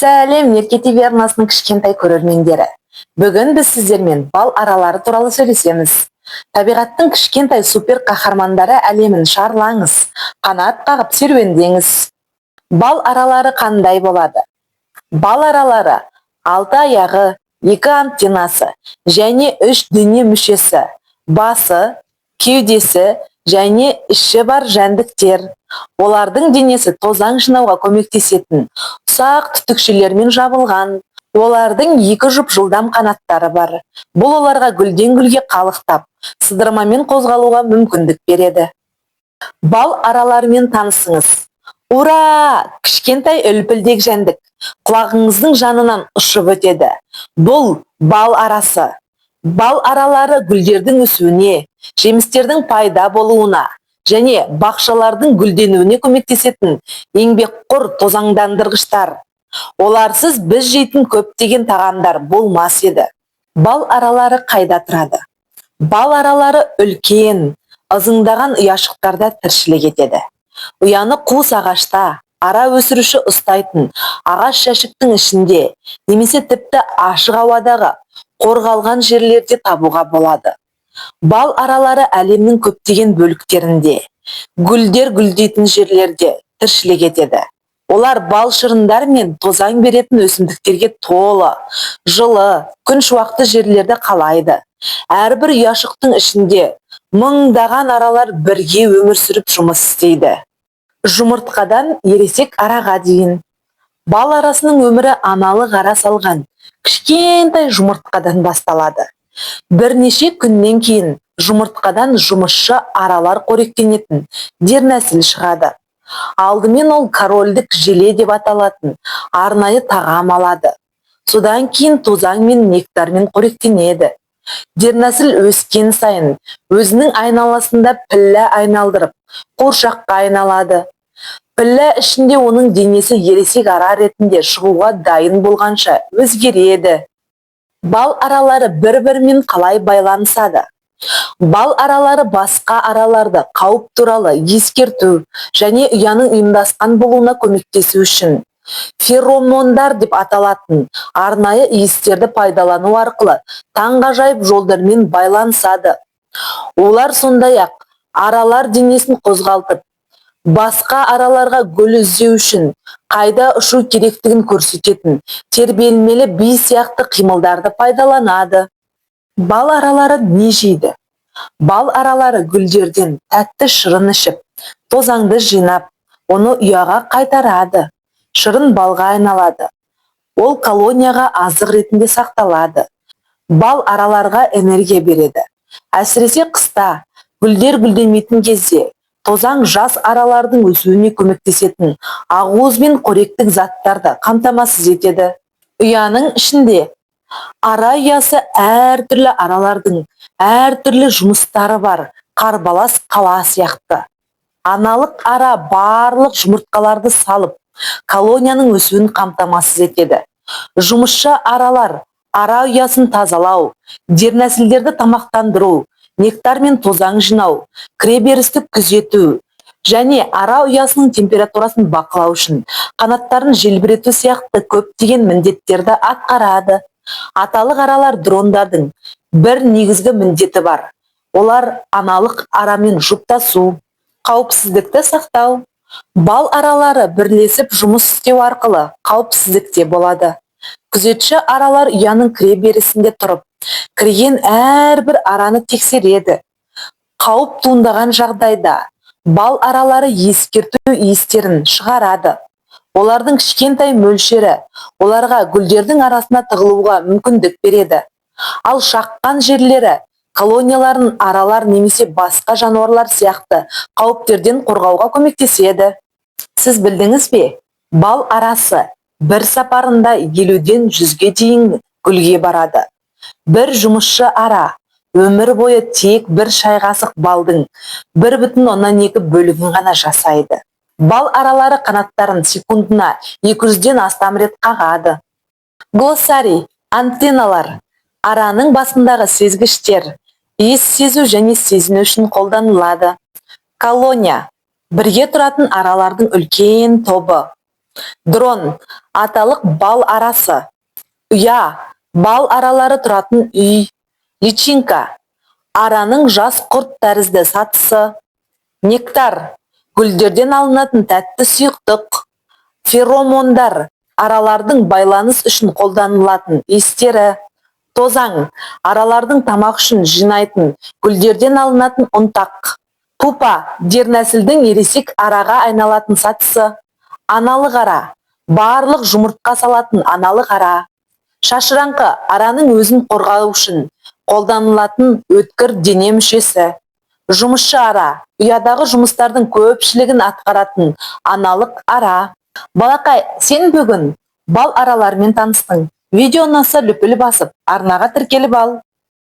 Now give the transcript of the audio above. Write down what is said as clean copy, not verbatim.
Сәлем, Мерке ТV арнасының кішкентай көрермендері. Бүгін біз сіздермен бал аралары туралы сөйлесеміз. Табиғаттың кішкентай супер қаһармандары әлемін шарлаңыз, қанат қағып серуендеңіз. Бал аралары қандай болады? Бал аралары 6 аяғы, 2 антеннасы және 3 дене мүшесі, басы, кеудесі және іші бар жәндіктер. Олардың денесі тозаң жинауға көмектесетін ұсақ түтікшелермен жабылған. Олардың 2 жұп жылдам қанаттары бар. Бұл оларға гүлден гүлге қалықтап, сыдырмамен қозғалуға мүмкіндік береді. Бал араларымен танысыңыз. Ура! Кішкентай үлпілдек жәндік құлағыңыздың жанынан ұшып өтеді. Бұл бал арасы. Бал аралары гүлдердің өсуіне, жемістердің пайда болуына және бақшалардың гүлденуіне көмектесетін еңбекқор тозаңдандырғыштар. Оларсыз біз жейтін көптеген тағамдар болмас еді. Бал аралары қайда тұрады? Бал аралары үлкен, ызыңдаған ұяшықтарда тіршілік етеді. Ұяны қуыс ағашта, ара өсіруші ұстайтын ағаш жәшіктің ішінде, немесе тіпті ашық ауадағы қорғалған жерлерде табуға болады. Бал аралары әлемнің көптеген бөліктерінде, гүлдер гүлдейтін жерлерде тіршілік етеді. Олар бал шырындар мен тозаң беретін өсімдіктерге толы, жылы, күн шуақты жерлерді қалайды. Әрбір ұяшықтың ішінде мыңдаған аралар бірге өмір сүріп жұмыс істейді. Жұмыртқадан ересек араға дейін. Бал арасының өмірі аналық ара салған кішкентай жұмыртқадан басталады. Бірнеше күннен кейін жұмыртқадан жұмысшы аралар қоректенетін дернәсіл шығады. Алдымен ол корольдік желе деп аталатын арнайы тағам алады. Содан кейін тозаң мен нектармен қоректенеді. Дернәсіл өскен сайын өзінің айналасында піллә айналдырып, қуыршаққа айналады. Піллә ішінде оның денесі ересек ара ретінде шығуға дайын болғанша өзгереді. Бал аралары бір-бірімен қалай байланысады? Бал аралары басқа араларды қауіп туралы ескерту және ұяның ұйымдасқан болуына көмектесу үшін феромондар деп аталатын арнайы иістерді пайдалану арқылы таңғажайып жолдармен байланысады. Олар сондай-ақ аралар денесін қозғалтып, басқа араларға гүл іздеу үшін қайда ұшу керектігін көрсететін тербелмелі би сияқты қимылдарды пайдаланады. Бал аралары не жейді? Бал аралары гүлдерден тәтті шырын ішіп, тозаңды жинап, оны ұяға қайтарады. Шырын балға айналады. Ол колонияға азық ретінде сақталады. Бал араларға энергия береді. Әсіресе қыста, гүлдер гүлдемейтін кезде, тозаң жас аралардың өсуіне көмектесетін ақуыз бен қоректік заттарды қамтамасыз етеді. Ұяның ішінде ара ұясы әртүрлі аралардың әртүрлі жұмыстары бар қарбалас қала сияқты. Аналық ара барлық жұмыртқаларды салып, колонияның өсуін қамтамасыз етеді. Жұмысшы аралар ара ұясын тазалау, дернәсілдерді тамақтандыру, нектар мен тозаң жинау, кіреберісті күзету және ара ұясының температурасын бақылау үшін қанаттарын желбірету сияқты көптеген міндеттерді атқарады. Аталық аралар дрондардың бір негізгі міндеті бар. Олар аналық арамен жұптасу, қауіпсіздікті сақтау. Бал аралары бірлесіп жұмыс істеу арқылы қауіпсіздікте болады. Күзетші аралар ұяның кіреберісінде тұрып, кірген әрбір араны тексереді. Қауіп туындаған жағдайда бал аралары ескерту иістерін шығарады. Олардың кішкентай мөлшері оларға гүлдердің арасына тығылуға мүмкіндік береді. Ал шаққан жерлері колонияларын аралар немесе басқа жануарлар сияқты қауіптерден қорғауға көмектеседі. Сіз білдіңіз бе? Бал арасы бір сапарында 50-ден 100-ге дейін гүлге барады. Бір жұмысшы ара өмір бойы тек бір шай қасық балдың 1,2 бөлігін ғана жасайды. Бал аралары қанаттарын секундына 200-ден астам рет қағады. Глоссарий, антенналар, араның басындағы сезгіштер, иіс сезу және сезіну үшін қолданылады. Колония, бірге тұратын аралардың үлкен тобы. Дрон, аталық бал арасы. Ұя, бал аралары тұратын үй. Личинка, араның жас құрт тәрізді сатысы. Нектар, гүлдерден алынатын тәтті сұйықтық. Феромондар, аралардың байланыс үшін қолданылатын иістері. Тозаң, аралардың тамақ үшін жинайтын гүлдерден алынатын ұнтақ. Пупа, дернәсілдің ересек араға айналатын сатысы. Аналық ара, барлық жұмыртқа салатын аналық ара. Шашыраңқы, араның өзін қорғау үшін қолданылатын өткір дене мүшесі. Жұмысшы ара, ұядағы жұмыстардың көпшілігін атқаратын аналық ара. Балақай, сен бүгін бал араларымен таныстың. Видео ұнаса лүпіл басып, арнаға тіркеліп ал.